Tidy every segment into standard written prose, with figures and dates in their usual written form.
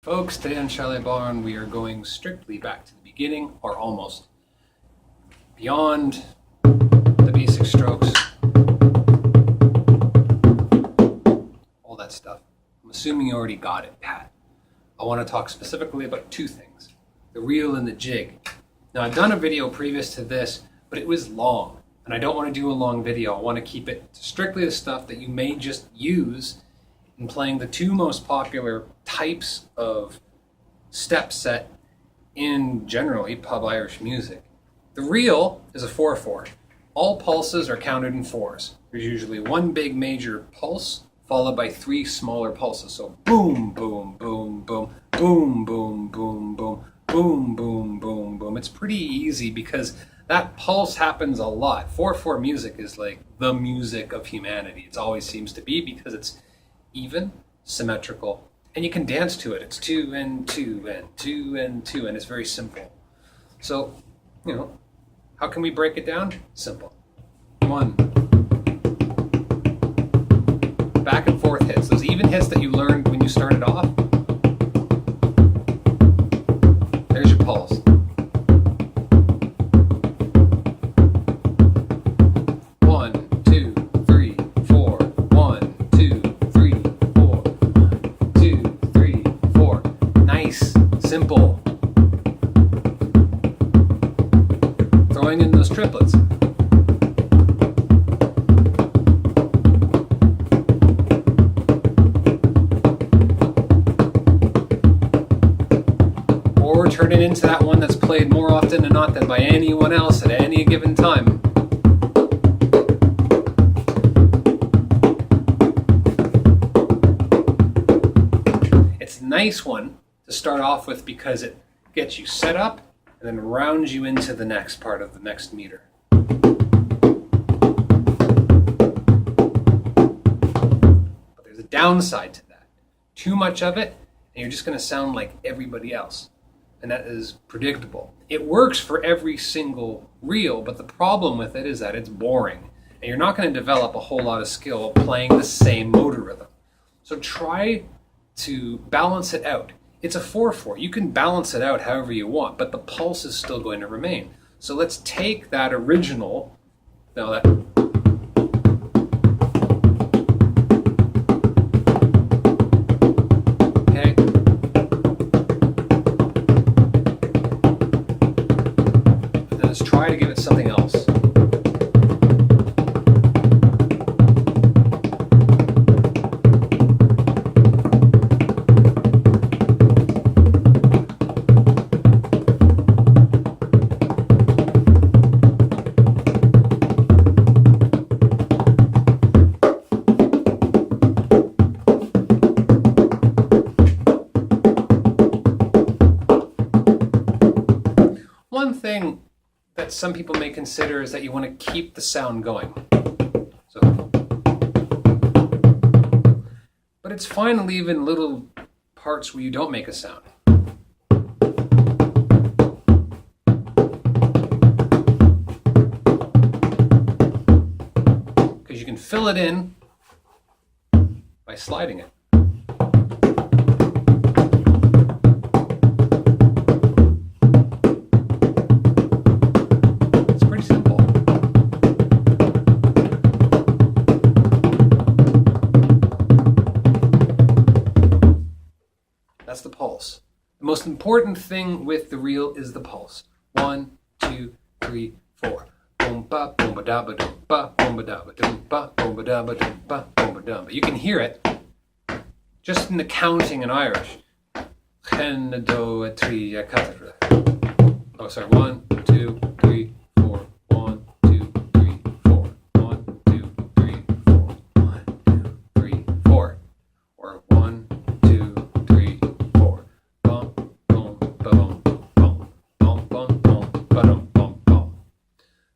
Folks, today on Shallibodhran we are going strictly back to the beginning, or almost. Beyond the basic strokes, all that stuff. I'm assuming you already got it, Pat. I want to talk specifically about two things, the reel and the jig. Now, I've done a video previous to this, but it was long, and I don't want to do a long video. I want to keep it strictly the stuff that you may just use in playing the two most popular types of step set in generally pub Irish music. The reel is a 4/4. All pulses are counted in fours. There's usually one big major pulse followed by three smaller pulses. So boom, boom, boom, boom, boom, boom, boom, boom, boom, boom, boom, boom. It's pretty easy because that pulse happens a lot. 4/4 music is like the music of humanity. It always seems to be because it's even, symmetrical, and you can dance to it. It's 2 and 2 and 2 and 2, and it's very simple. So, how can we break it down? Simple. 1. Back and forth hits. Those even hits that you learned when you started off. There's your pulse. 1, 2, 3, 4. 1, 2, 3, 4. 1, 2, 3, 4. Nice, simple. Throwing in those triplets. Or turn it into that one that's played more often than not than by anyone else at any given time. It's a nice one to start off with because it gets you set up and then rounds you into the next part of the next meter. But there's a downside to that. Too much of it, and you're just going to sound like everybody else. And that is predictable. It works for every single reel, but the problem with it is that it's boring. And you're not going to develop a whole lot of skill playing the same motor rhythm. So try to balance it out. It's a 4/4. You can balance it out however you want, but the pulse is still going to remain. So let's take that original, now that okay. And let's try to give it something else. One thing that some people may consider is that you want to keep the sound going. So, but it's fine to leave in little parts where you don't make a sound. Because you can fill it in by sliding it. That's the pulse. The most important thing with the reel is the pulse. 1, 2, 3, 4. Boom ba boom ba da ba doom ba boom ba da ba doom ba boom ba da ba doom ba boom ba da ba. You can hear it just in the counting in Irish. Chen do a tri a quatre. Oh, sorry. 1, 2, 3, 4. 1, 2, 3, 4. 1, 2, 3, 4. 1, 2, 3, 4. Or 1.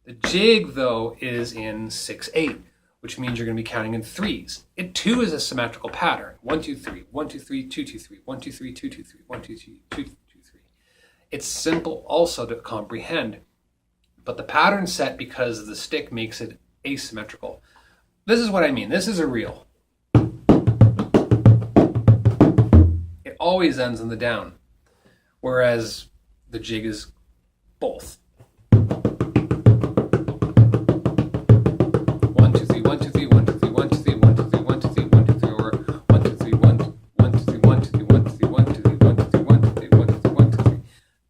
The jig, though, is in 6/8, which means you're going to be counting in threes. It too is a symmetrical pattern. 1, 2, 3, 1, 2, 3, 2, 2, 3, 1, 2, 3, 2, 2, 3, 1, 2, 3, 2, 2, 3. It's simple also to comprehend, but the pattern set because the stick makes it asymmetrical. This is what I mean. This is a reel. It always ends in the down, whereas the jig is both. 1, 2, 3, 1, 2, 3, 1, 2, 3, 1, 2, 3, 1, 2, 3, 1, 2, 3, 1, 2, 3, or 1, 2, 3, 1, 1, 2, 3, 1, 2, 3, 1, 2, 3, 1, 2, 3, 1, 2, 3, 1, 2, 3, 1, 2, 3, 1, 2, 3.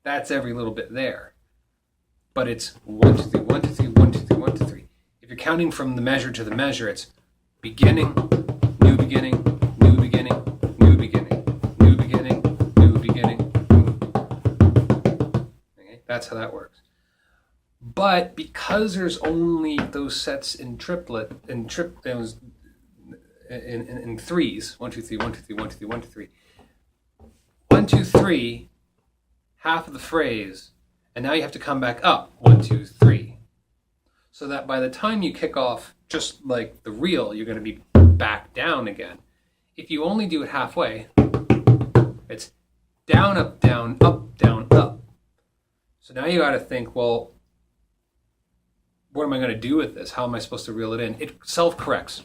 That's every little bit there. But it's 1, 2, 3, 1, 2, 3, 1, 2, 3, 1, 2, 3. If you're counting from the measure to the measure, it's beginning, new beginning, new beginning, new beginning, new beginning, new beginning. Okay, that's how that works. But because there's only those sets in triplet, in threes, 1, 2, 3, 1, 2, 3, 1, 2, 3, 1, 2, 3, 1, 2, 3, half of the phrase, and now you have to come back up, 1, 2, 3. So that by the time you kick off, just like the reel, you're going to be back down again. If you only do it halfway, it's down, up, down, up, down, up. So now you got to think, well, what am I going to do with this? How am I supposed to reel it in? It self-corrects.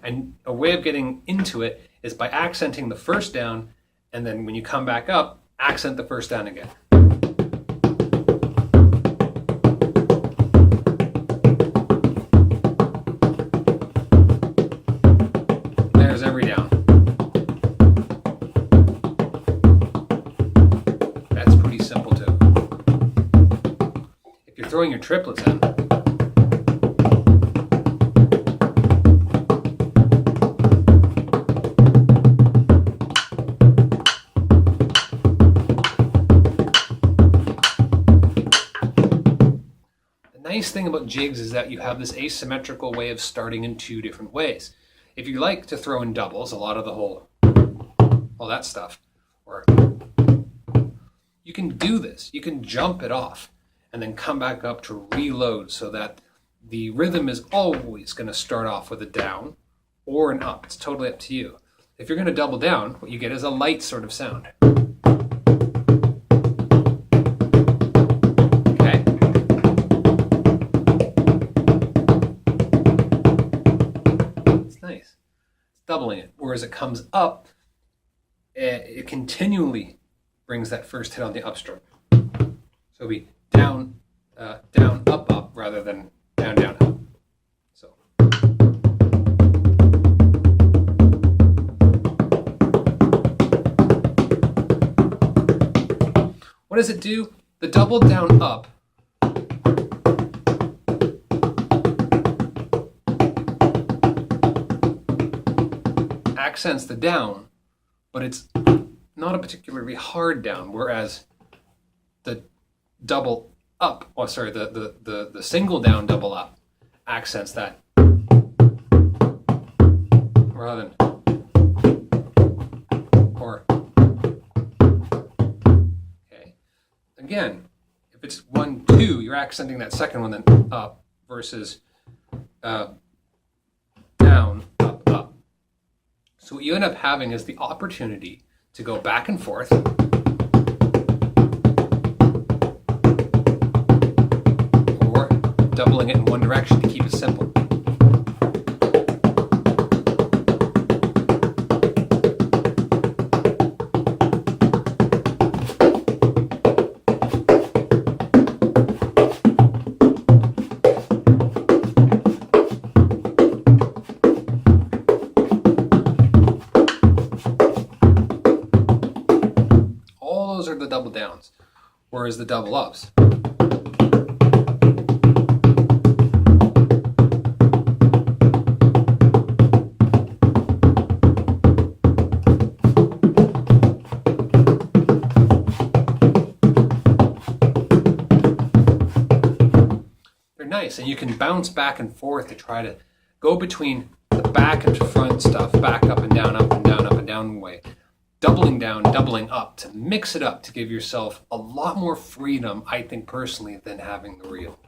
And a way of getting into it is by accenting the first down, and then when you come back up, accent the first down again. There's every down. That's pretty simple too. If you're throwing your triplets in, the nice thing about jigs is that you have this asymmetrical way of starting in two different ways. If you like to throw in doubles, a lot of the whole, all that stuff, or you can do this. You can jump it off and then come back up to reload so that the rhythm is always going to start off with a down or an up. It's totally up to you. If you're going to double down, what you get is a light sort of sound. Okay? It's nice. It's doubling it. Whereas it comes up, it continually brings that first hit on the upstroke. So it'll be down, down, up, up, rather than down, down, up. So. What does it do? The double down up accents the down, but it's not a particularly hard down, whereas the double up, oh sorry, the single down double up accents that rather than or. Okay. Again, if it's 1, 2, you're accenting that second one then up versus down, up, up. So what you end up having is the opportunity to go back and forth or doubling it in one direction to keep it simple. Those are the double downs, whereas the double ups. They're nice, and you can bounce back and forth to try to go between the back and front stuff, back up and down, up and down, up and down way. Doubling down, doubling up, to mix it up, to give yourself a lot more freedom, I think personally, than having the reel.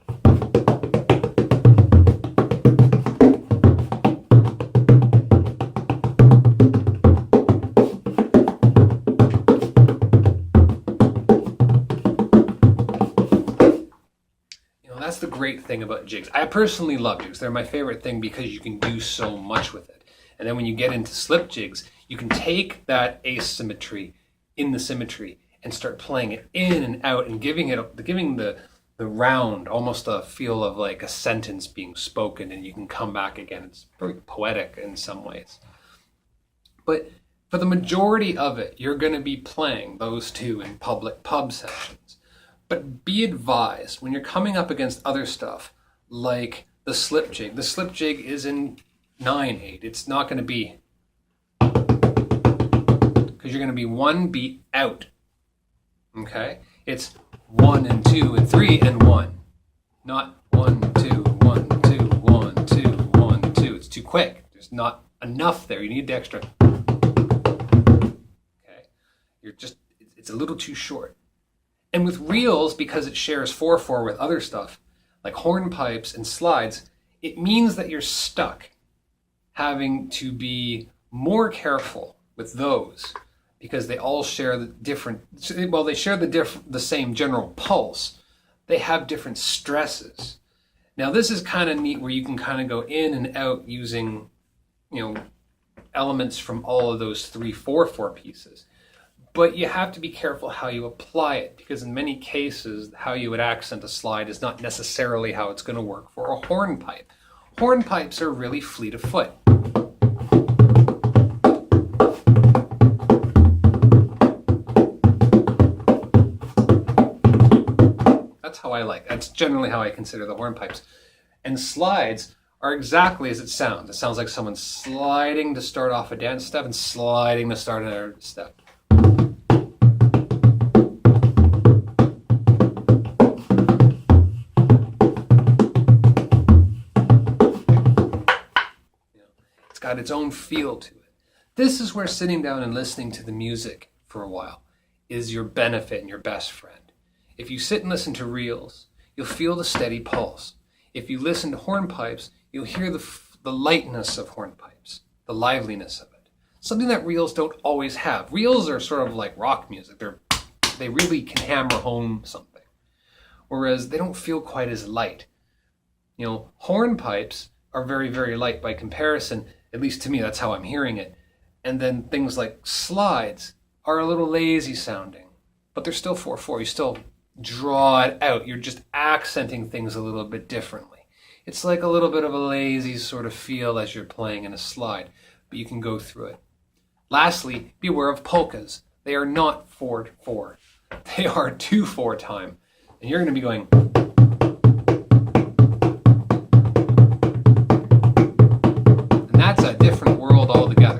You know, that's the great thing about jigs. I personally love jigs. They're my favorite thing because you can do so much with it. And then when you get into slip jigs, You can take that asymmetry in the symmetry and start playing it in and out and giving the round almost a feel of like a sentence being spoken, and you can come back again. It's very poetic in some ways. But for the majority of it, you're going to be playing those two in public pub sessions. But be advised, when you're coming up against other stuff, like the slip jig is in 9/8. It's not going to be, because you're going to be one beat out. Okay? It's 1 and 2 and 3 and 1. Not 1, 2, 1, 2, 1, 2, 1, 2. It's too quick. There's not enough there. You need the extra. Okay? It's a little too short. And with reels, because it shares 4/4 with other stuff, like hornpipes and slides, it means that you're stuck having to be more careful with those, because they all share they share the same general pulse. They have different stresses. Now this is kind of neat, where you can kind of go in and out using, elements from all of those 3/4/4 pieces. But you have to be careful how you apply it, because in many cases, how you would accent a slide is not necessarily how it's going to work for a hornpipe. Hornpipes are really fleet of foot. That's generally how I consider the hornpipes. And slides are exactly as it sounds. It sounds like someone's sliding to start off a dance step and sliding to start another step. It's got its own feel to it. This is where sitting down and listening to the music for a while is your benefit and your best friend. If you sit and listen to reels, you'll feel the steady pulse. If you listen to hornpipes, you'll hear the lightness of hornpipes, the liveliness of it. Something that reels don't always have. Reels are sort of like rock music. They really can hammer home something, whereas they don't feel quite as light. Hornpipes are very, very light by comparison, at least to me, that's how I'm hearing it. And then things like slides are a little lazy sounding, but they're still 4/4. You still draw it out. You're just accenting things a little bit differently. It's like a little bit of a lazy sort of feel as you're playing in a slide, but you can go through it. Lastly, beware of polkas. They are not 4/4. They are 2/4 time. And you're going to be going. And that's a different world altogether.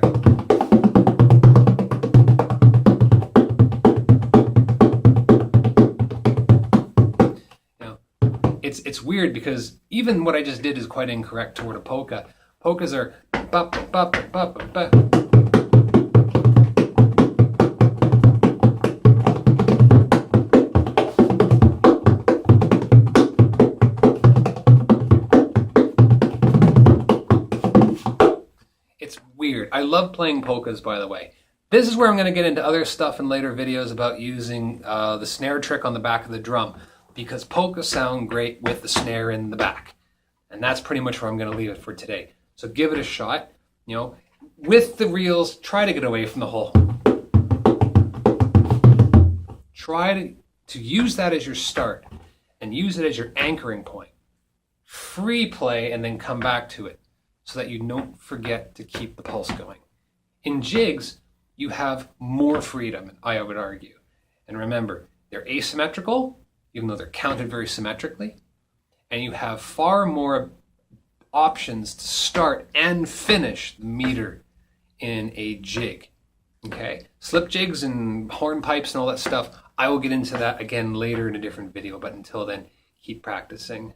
It's weird, because even what I just did is quite incorrect toward a polka. Polkas are ba ba ba ba ba ba. It's weird. I love playing polkas, by the way. This is where I'm going to get into other stuff in later videos about using the snare trick on the back of the drum, because polkas sound great with the snare in the back. And that's pretty much where I'm going to leave it for today. So give it a shot. With the reels, try to get away from the whole. Try to use that as your start and use it as your anchoring point. Free play and then come back to it so that you don't forget to keep the pulse going. In jigs, you have more freedom, I would argue. And remember, they're asymmetrical, even though they're counted very symmetrically, and you have far more options to start and finish the meter in a jig. Okay? Slip jigs and hornpipes and all that stuff, I will get into that again later in a different video, but until then, keep practicing.